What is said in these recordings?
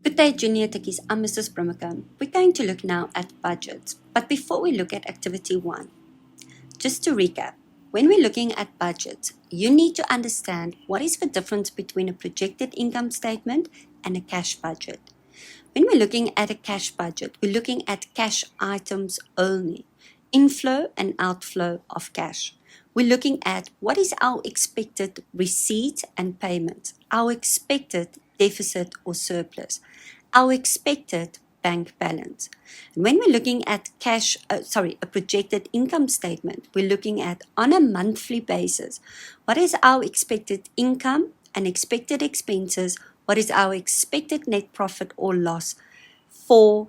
Good day, Junior Techies. I'm Mrs. Brimacombe. We're going to look now at budgets. But before we look at activity 1, just to recap, when we're looking at budgets, you need to understand what is the difference between a projected income statement and a cash budget. When we're looking at a cash budget, we're looking at cash items only, inflow and outflow of cash. We're looking at what is our expected receipt and payment, our expected deficit or surplus, our expected bank balance. And when we're looking at a projected income statement, we're looking at on a monthly basis, what is our expected income and expected expenses, what is our expected net profit or loss for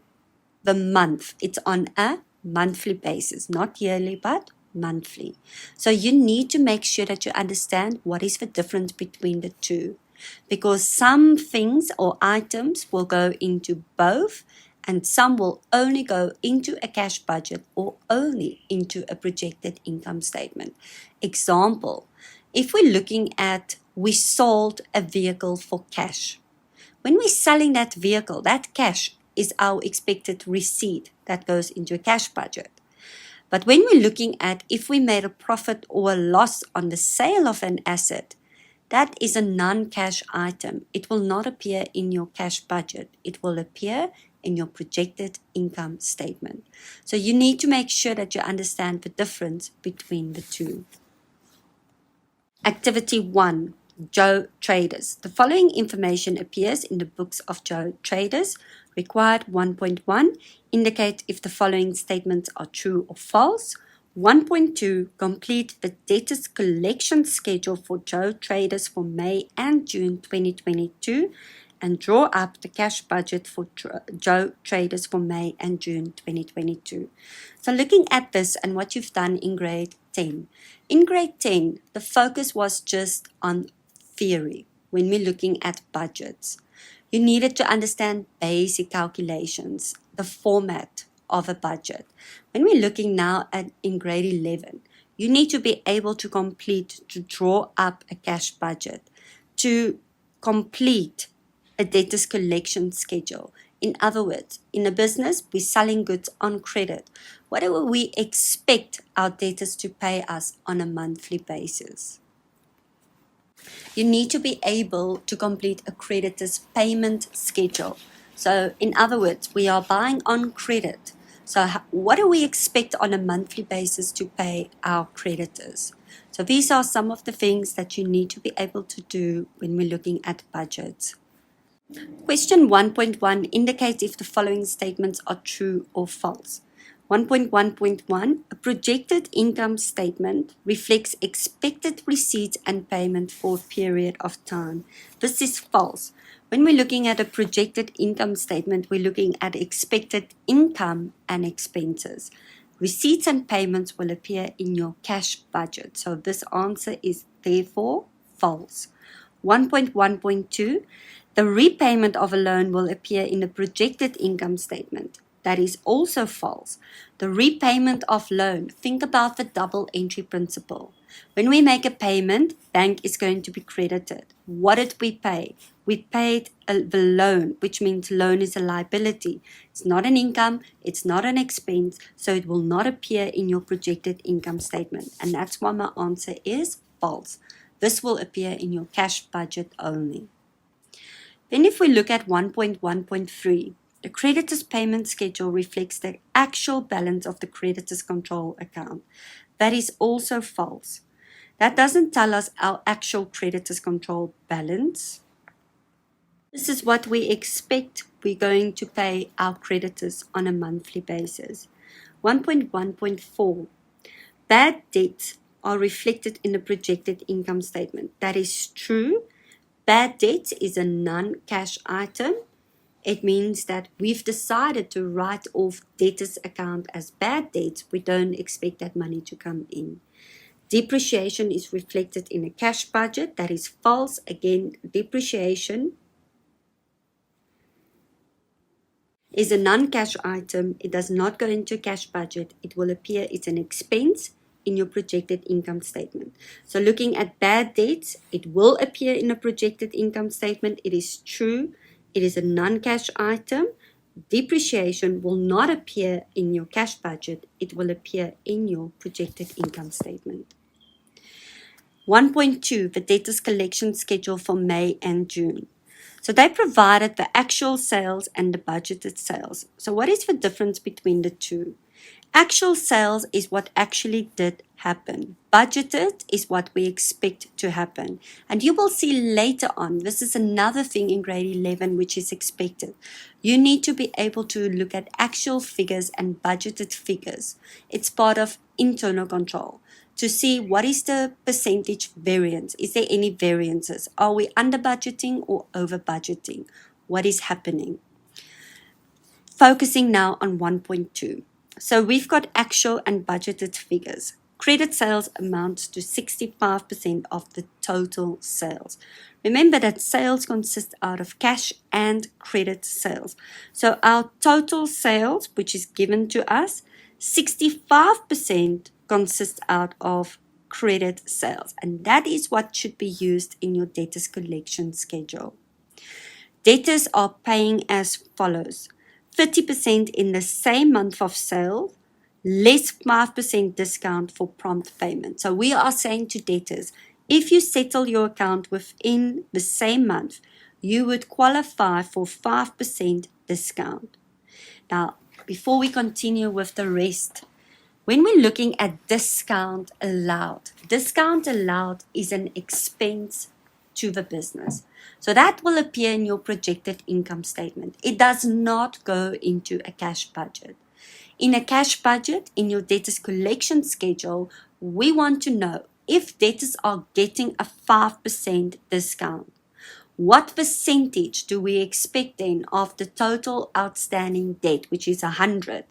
the month. It's on a monthly basis, not yearly, but monthly. So you need to make sure that you understand what is the difference between the two, because some things or items will go into both and some will only go into a cash budget or only into a projected income statement. Example, if we're looking at we sold a vehicle for cash. When we're selling that vehicle, that cash is our expected receipt that goes into a cash budget. But when we're looking at if we made a profit or a loss on the sale of an asset, that is a non-cash item. It will not appear in your cash budget. It will appear in your projected income statement. So you need to make sure that you understand the difference between the two. Activity 1, Joe Traders. The following information appears in the books of Joe Traders. Required 1.1, indicate if the following statements are true or false. 1.2, complete the debtors collection schedule for Joe Traders for May and June 2022 and draw up the cash budget for Joe Traders for May and June 2022. So looking at this and what you've done in grade 10. In grade 10, the focus was just on theory when we're looking at budgets. You needed to understand basic calculations, the format of a budget. When we're looking now at in grade 11, you need to be able to draw up a cash budget, to complete a debtors collection schedule. In other words, in a business, we're selling goods on credit. What do we expect our debtors to pay us on a monthly basis? You need to be able to complete a creditor's payment schedule. So in other words, we are buying on credit. So what do we expect on a monthly basis to pay our creditors? So these are some of the things that you need to be able to do when we're looking at budgets. Question 1.1 indicates if the following statements are true or false. 1.1.1, a projected income statement reflects expected receipts and payment for a period of time. This is false. When we're looking at a projected income statement, we're looking at expected income and expenses. Receipts and payments will appear in your cash budget. So this answer is therefore false. 1.1.2, the repayment of a loan will appear in the projected income statement. That is also false. The repayment of loan, think about the double entry principle. When we make a payment, bank is going to be credited. What did we pay? We paid the loan, which means loan is a liability. It's not an income, it's not an expense, so it will not appear in your projected income statement. And that's why my answer is false. This will appear in your cash budget only. Then if we look at 1.1.3, the creditor's payment schedule reflects the actual balance of the creditor's control account. That is also false. That doesn't tell us our actual creditor's control balance. This is what we expect we're going to pay our creditors on a monthly basis. 1.1.4, bad debts are reflected in the projected income statement. That is true. Bad debts is a non-cash item. It means that we've decided to write off debtors account as bad debts. We don't expect that money to come in. Depreciation is reflected in a cash budget. That is false. Again, depreciation is a non-cash item. It does not go into a cash budget. It will appear, it's an expense in your projected income statement. So looking at bad debts, it will appear in a projected income statement. It is true. It is a non-cash item. Depreciation will not appear in your cash budget. It will appear in your projected income statement. 1.2, the debtors collection schedule for May and June. So they provided the actual sales and the budgeted sales. So what is the difference between the two? Actual sales is what actually did happen. Budgeted is what we expect to happen. And you will see later on, this is another thing in grade 11 which is expected. You need to be able to look at actual figures and budgeted figures. It's part of internal control to see what is the percentage variance. Is there any variances? Are we under budgeting or over budgeting? What is happening? Focusing now on 1.2. So we've got actual and budgeted figures. Credit sales amounts to 65% of the total sales. Remember that sales consist out of cash and credit sales. So our total sales, which is given to us, 65% consists out of credit sales. And that is what should be used in your debtors collection schedule. Debtors are paying as follows. 30% in the same month of sale, less 5% discount for prompt payment. So we are saying to debtors, if you settle your account within the same month, you would qualify for 5% discount. Now, before we continue with the rest, when we're looking at discount allowed is an expense to the business. So that will appear in your projected income statement. It does not go into a cash budget. In a cash budget, in your debtors collection schedule, we want to know if debtors are getting a 5% discount. What percentage do we expect then of the total outstanding debt, which is 100,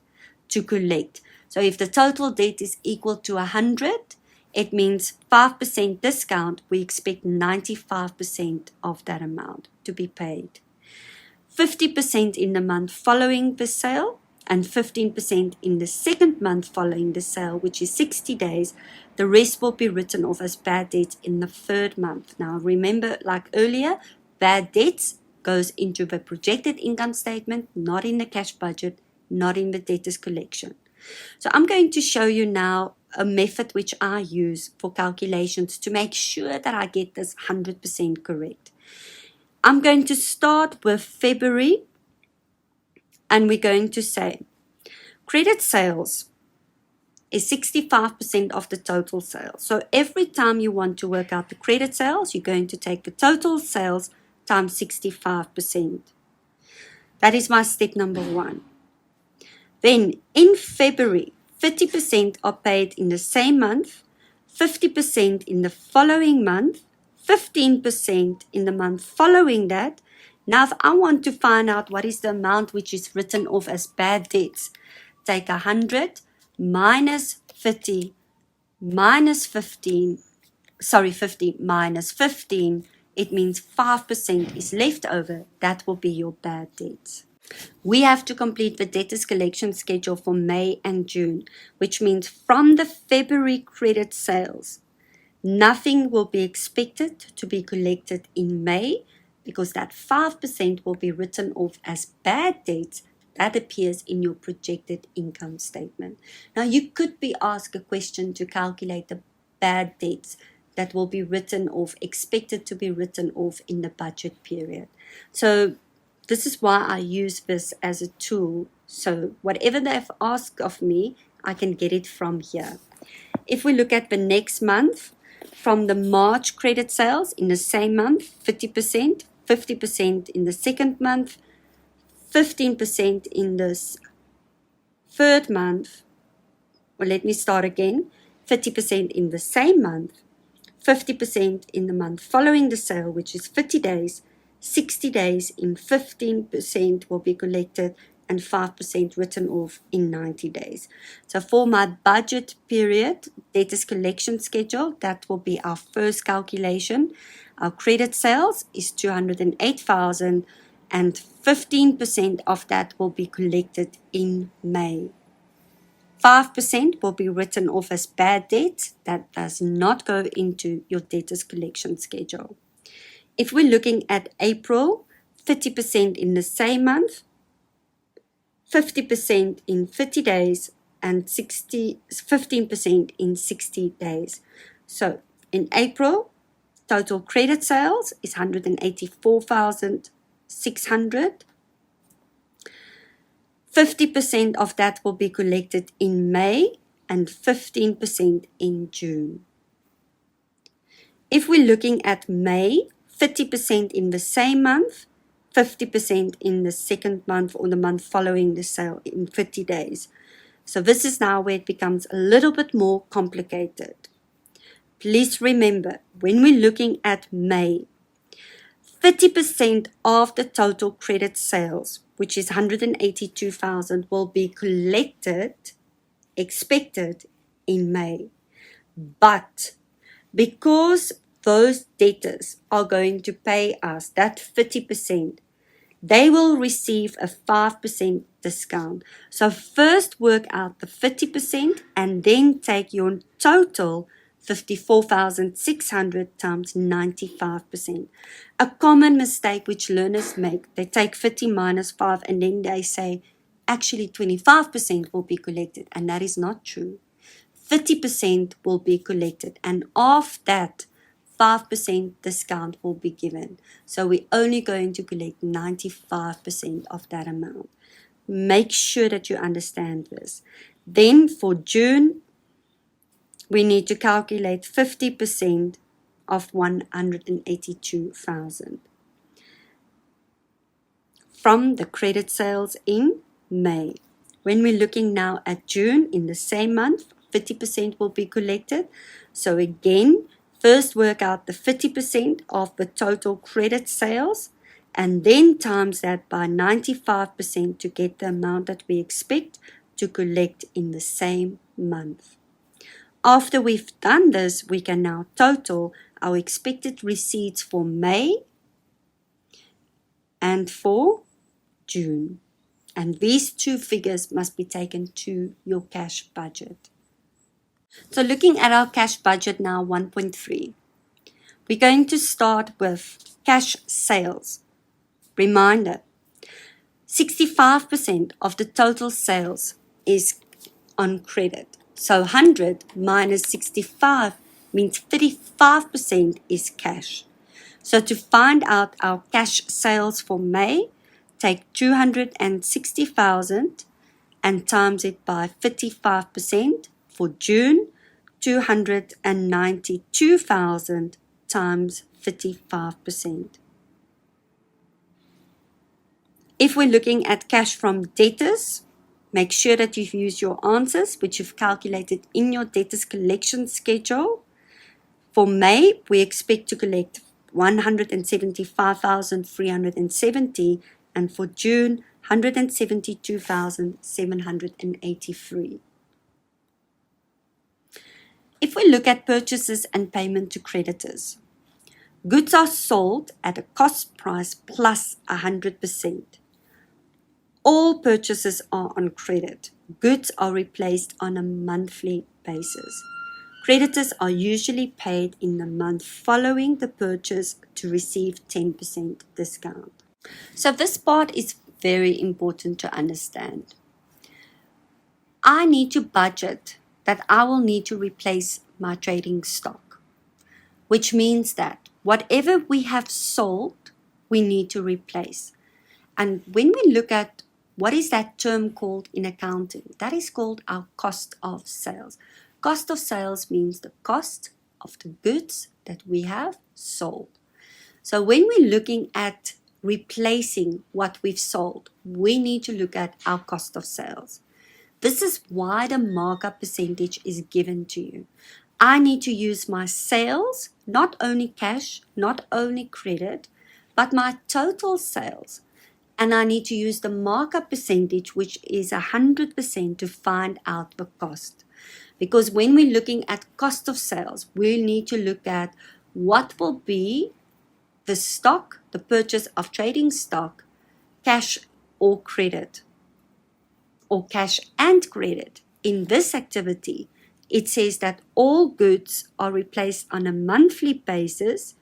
to collect? So if the total debt is equal to 100, it means 5% discount, we expect 95% of that amount to be paid. 50% in the month following the sale and 15% in the second month following the sale, which is 60 days. The rest will be written off as bad debts in the third month. Now remember, like earlier, bad debts goes into the projected income statement, not in the cash budget, not in the debtors collection. So I'm going to show you now a method which I use for calculations to make sure that I get this 100% correct. I'm going to start with February, and we're going to say credit sales is 65% of the total sales. So every time you want to work out the credit sales, you're going to take the total sales times 65%. That is my step number 1. Then in February, 30% are paid in the same month, 50% in the following month, 15% in the month following that. Now, if I want to find out what is the amount which is written off as bad debts, take 100 minus 30 minus 15 minus 15. It means 5% is left over. That will be your bad debts. We have to complete the debtors collection schedule for May and June, which means from the February credit sales, nothing will be expected to be collected in May because that 5% will be written off as bad debts that appears in your projected income statement. Now, you could be asked a question to calculate the bad debts that will be written off, expected to be written off in the budget period. So this is why I use this as a tool. So whatever they've asked of me, I can get it from here. If we look at the next month, from the March credit sales in the same month, 30%, 50% in the second month, 15% in the third month. Well, let me start again. 30% in the same month, 50% in the month following the sale, which is 30 days, 60 days in 15% will be collected and 5% written off in 90 days. So for my budget period, debtors collection schedule, that will be our first calculation. Our credit sales is 208,000 and 15% of that will be collected in May. 5% will be written off as bad debt. That does not go into your debtors collection schedule. If we're looking at April, 30% in the same month, 50% in 30 days, and 15% in 60 days. So in April, total credit sales is 184,600. 50% of that will be collected in May and 15% in June. If we're looking at May, 30% in the same month, 50% in the second month or the month following the sale in 30 days. So this is now where it becomes a little bit more complicated. Please remember, when we're looking at May, 30% of the total credit sales, which is 182,000, will be collected, expected in May. But because those debtors are going to pay us that 30%, they will receive a 5% discount. So first work out the 30% and then take your total 54,600 times 95%. A common mistake which learners make, they take 30 minus 5 and then they say actually 25% will be collected, and that is not true. 30% will be collected, and of that 5% discount will be given. So we're only going to collect 95% of that amount. Make sure that you understand this. Then for June, we need to calculate 50% of 182,000 from the credit sales in May. When we're looking now at June, in the same month, 50% will be collected. So again, first work out the 50% of the total credit sales and then times that by 95% to get the amount that we expect to collect in the same month. After we've done this, we can now total our expected receipts for May and for June. And these two figures must be taken to your cash budget. So looking at our cash budget now, 1.3, we're going to start with cash sales. Reminder, 65% of the total sales is on credit. So 100 minus 65 means 35% is cash. So to find out our cash sales for May, take 260,000 and times it by 35%. For June, 292,000 times 35%. If we're looking at cash from debtors, make sure that you've used your answers, which you've calculated in your debtors collection schedule. For May, we expect to collect 175,370, and for June, 172,783. If we look at purchases and payment to creditors, goods are sold at a cost price plus 100%. All purchases are on credit. Goods are replaced on a monthly basis. Creditors are usually paid in the month following the purchase to receive 10% discount. So this part is very important to understand. I need to budget that I will need to replace my trading stock, which means that whatever we have sold, we need to replace. And when we look at what is that term called in accounting, that is called our cost of sales. Cost of sales means the cost of the goods that we have sold. So when we're looking at replacing what we've sold, we need to look at our cost of sales. This is why the markup percentage is given to you. I need to use my sales, not only cash, not only credit, but my total sales. And I need to use the markup percentage, which is 100% to find out the cost. Because when we're looking at cost of sales, we need to look at what will be the stock, the purchase of trading stock, cash or credit, or cash and credit. In this activity, it says that all goods are replaced on a monthly basis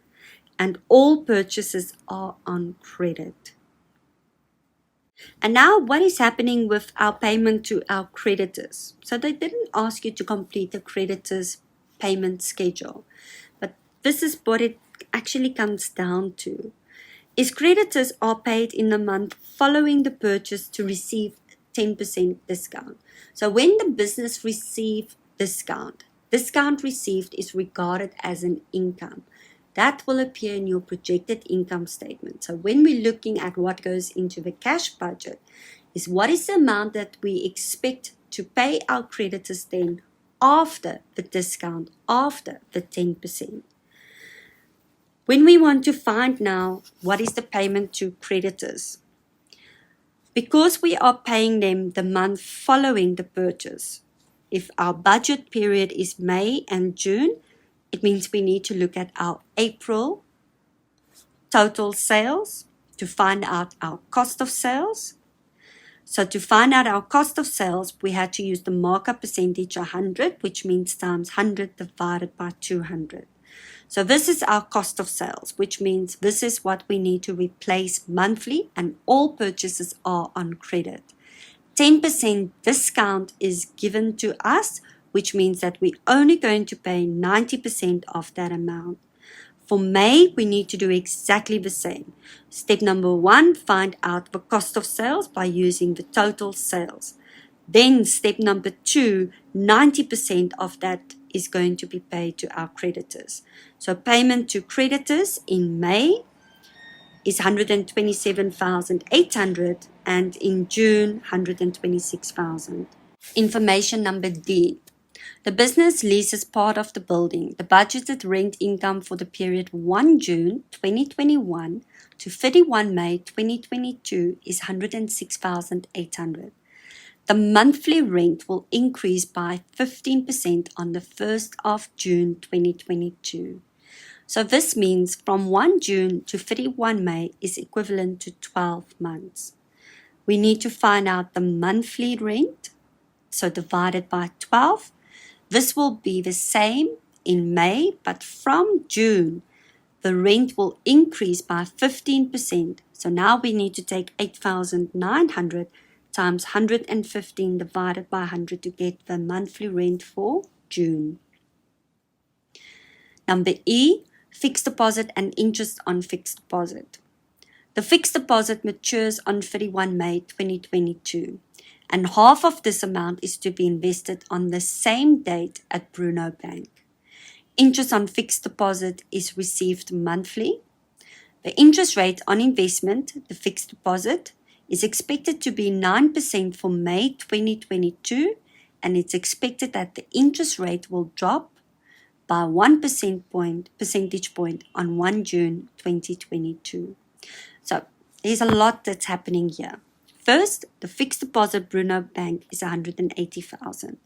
and all purchases are on credit. And now what is happening with our payment to our creditors? So they didn't ask you to complete the creditors payment schedule, but this is what it actually comes down to. Is creditors are paid in the month following the purchase to receive 10% discount. So when the business receives discount received is regarded as an income. That will appear in your projected income statement. So when we're looking at what goes into the cash budget, is what is the amount that we expect to pay our creditors then after the discount, after the 10%. When we want to find now what is the payment to creditors, because we are paying them the month following the purchase, if our budget period is May and June, it means we need to look at our April total sales to find out our cost of sales. So to find out our cost of sales, we had to use the markup percentage 100, which means times 100 divided by 200. So this is our cost of sales, which means this is what we need to replace monthly, and all purchases are on credit. 10% discount is given to us, which means that we're only going to pay 90% of that amount. For May, we need to do exactly the same. Step number 1, find out the cost of sales by using the total sales. Then step number 2, 90% of that is going to be paid to our creditors. So payment to creditors in May is 127,800 and in June 126,000. Information number D. The business leases part of the building. The budgeted rent income for the period 1 June 2021 to 31 May 2022 is 106,800. The monthly rent will increase by 15% on the 1st of June 2022. So this means from 1 June to 31 May is equivalent to 12 months. We need to find out the monthly rent, so divided by 12. This will be the same in May, but from June, the rent will increase by 15%. So now we need to take 8,900 times 115 divided by 100 to get the monthly rent for June. Number E, fixed deposit and interest on fixed deposit. The fixed deposit matures on 31 May 2022, and half of this amount is to be invested on the same date at Bruno Bank. Interest on fixed deposit is received monthly. The interest rate on investment, the fixed deposit, is expected to be 9% for May 2022, and it's expected that the interest rate will drop by 1 percentage point on 1 June 2022. So there's a lot that's happening here. First, the fixed deposit Bruno Bank is 180,000.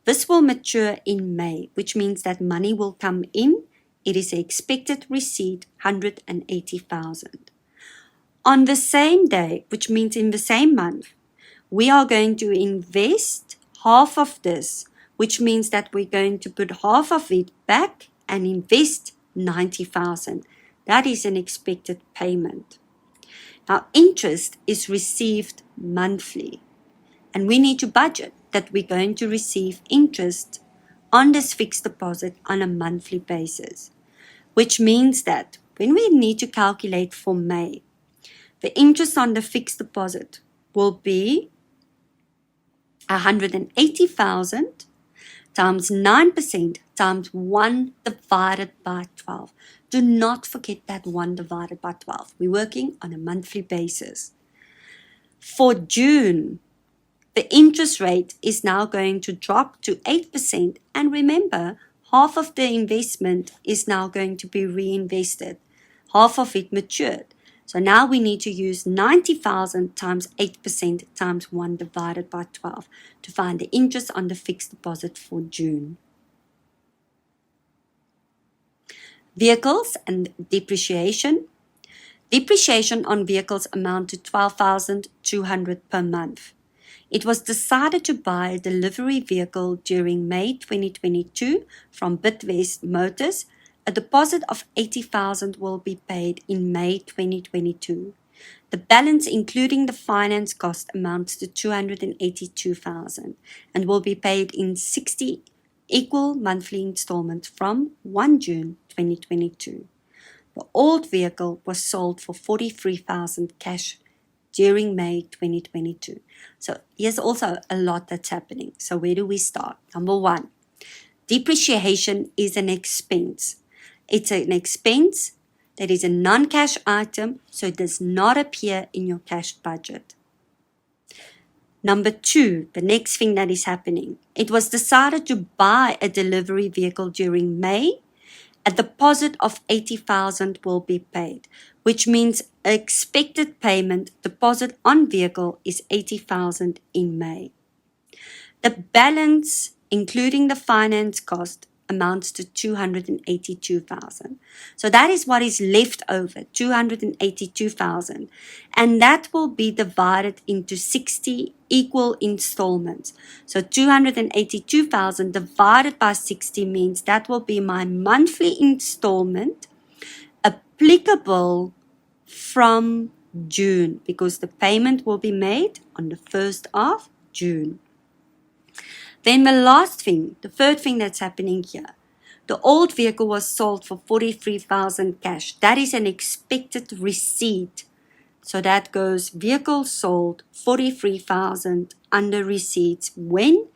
This will mature in May, which means that money will come in. It is an expected receipt, 180,000. On the same day, which means in the same month, we are going to invest half of this, which means that we're going to put half of it back and invest 90,000. That is an expected payment. Now, interest is received monthly, and we need to budget that we're going to receive interest on this fixed deposit on a monthly basis, which means that when we need to calculate for May, the interest on the fixed deposit will be 180,000 times 9% times 1 divided by 12. Do not forget that 1 divided by 12. We're working on a monthly basis. For June, the interest rate is now going to drop to 8%. And remember, half of the investment is now going to be reinvested. Half of it matured. So now we need to use 90,000 times 8% times 1 divided by 12 to find the interest on the fixed deposit for June. Vehicles and depreciation. Depreciation on vehicles amount to 12,200 per month. It was decided to buy a delivery vehicle during May 2022 from Bidvest Motors. A deposit of 80,000 will be paid in May 2022. The balance, including the finance cost, amounts to 282,000 and will be paid in 60 equal monthly installments from 1 June 2022. The old vehicle was sold for 43,000 cash during May 2022. So here's also a lot that's happening. So where do we start? Number one, depreciation is an expense. It's an expense that is a non-cash item, so it does not appear in your cash budget. Number two, the next thing that is happening. It was decided to buy a delivery vehicle during May. A deposit of 80,000 will be paid, which means expected payment deposit on vehicle is 80,000 in May. The balance, including the finance cost, amounts to 282,000. So that is what is left over, 282,000. And that will be divided into 60 equal installments. So 282,000 divided by 60 means that will be my monthly installment applicable from June, because the payment will be made on the 1st of June. Then the last thing, the third thing that's happening here. The old vehicle was sold for 43,000 cash. That is an expected receipt. So that goes vehicle sold 43,000 under receipts when?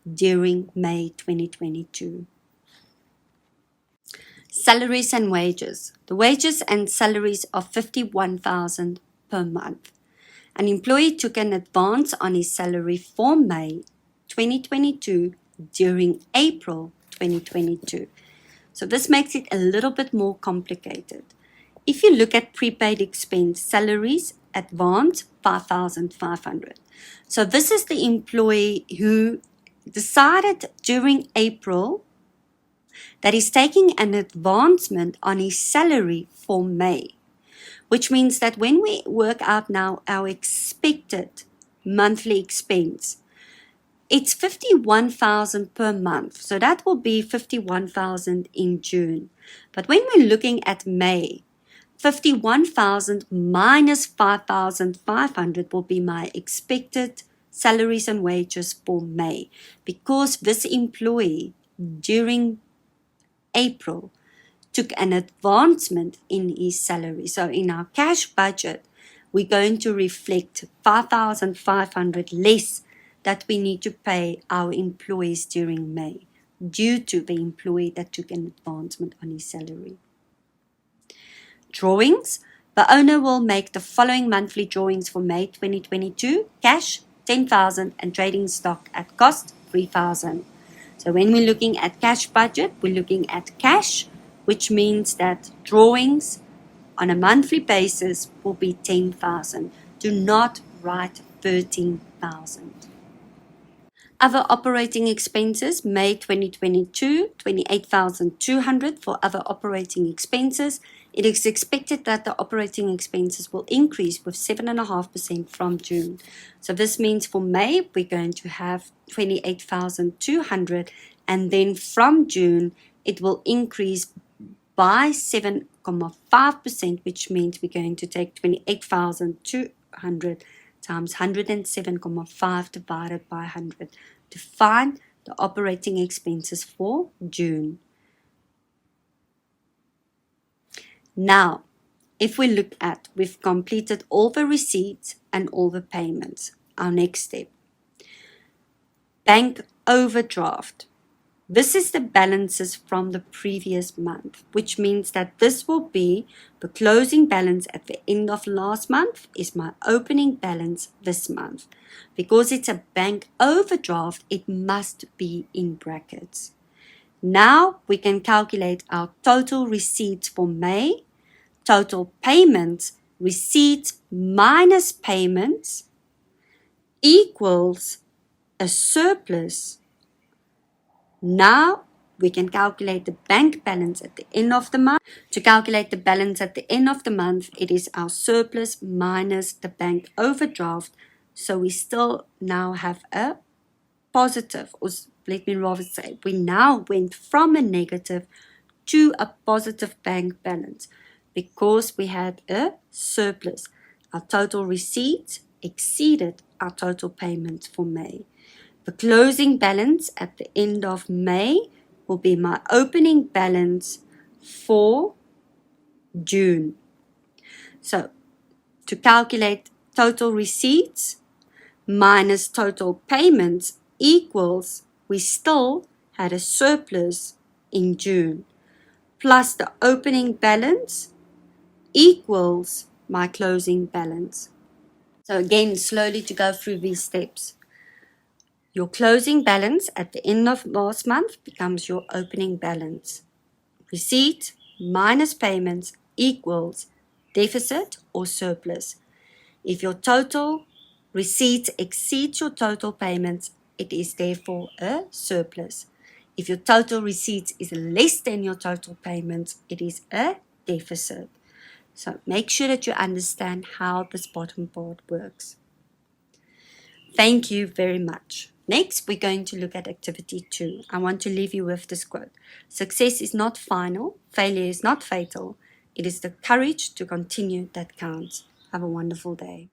During May 2022. Salaries and wages. The wages and salaries are 51,000 per month. An employee took an advance on his salary for May 2022 during April 2022. So this makes it a little bit more complicated. If you look at prepaid expense salaries, advance 5,500. So this is the employee who decided during April that he's taking an advancement on his salary for May, which means that when we work out now our expected monthly expense, it's 51,000 per month. So that will be 51,000 in June. But when we're looking at May, 51,000 minus 5,500 will be my expected salaries and wages for May, because this employee during April took an advancement in his salary. So in our cash budget, we're going to reflect 5,500 less that we need to pay our employees during May due to the employee that took an advancement on his salary. Drawings. The owner will make the following monthly drawings for May 2022. Cash, 10,000 and trading stock at cost, 3,000. So when we're looking at cash budget, we're looking at cash, which means that drawings on a monthly basis will be 10,000. Do not write 13,000. Other operating expenses, May 2022, 28,200 for other operating expenses. It is expected that the operating expenses will increase with 7.5% from June. So this means for May, we're going to have 28,200, and then from June, it will increase by 7.5%, which means we're going to take 28,200 times 107.5 divided by 100 to find the operating expenses for June. Now, if we look at, we've completed all the receipts and all the payments. Our next step. Bank overdraft. This is the balances from the previous month, which means that this will be the closing balance at the end of last month is my opening balance this month. Because it's a bank overdraft, it must be in brackets. Now we can calculate our total receipts for May, total payments, receipts minus payments equals a surplus. Now we can calculate the bank balance at the end of the month. To calculate the balance at the end of the month, it is our surplus minus the bank overdraft. So we still now have a positive, or let me rather say, we now went from a negative to a positive bank balance because we had a surplus. Our total receipts exceeded our total payments for May. The closing balance at the end of May will be my opening balance for June. So, to calculate total receipts minus total payments equals, we still had a surplus in June, plus the opening balance equals my closing balance. So again, slowly to go through these steps. Your closing balance at the end of last month becomes your opening balance. Receipt minus payments equals deficit or surplus. If your total receipts exceeds your total payments, it is therefore a surplus. If your total receipts is less than your total payments, it is a deficit. So make sure that you understand how this bottom part works. Thank you very much. Next, we're going to look at activity 2. I want to leave you with this quote. Success is not final. Failure is not fatal. It is the courage to continue that counts. Have a wonderful day.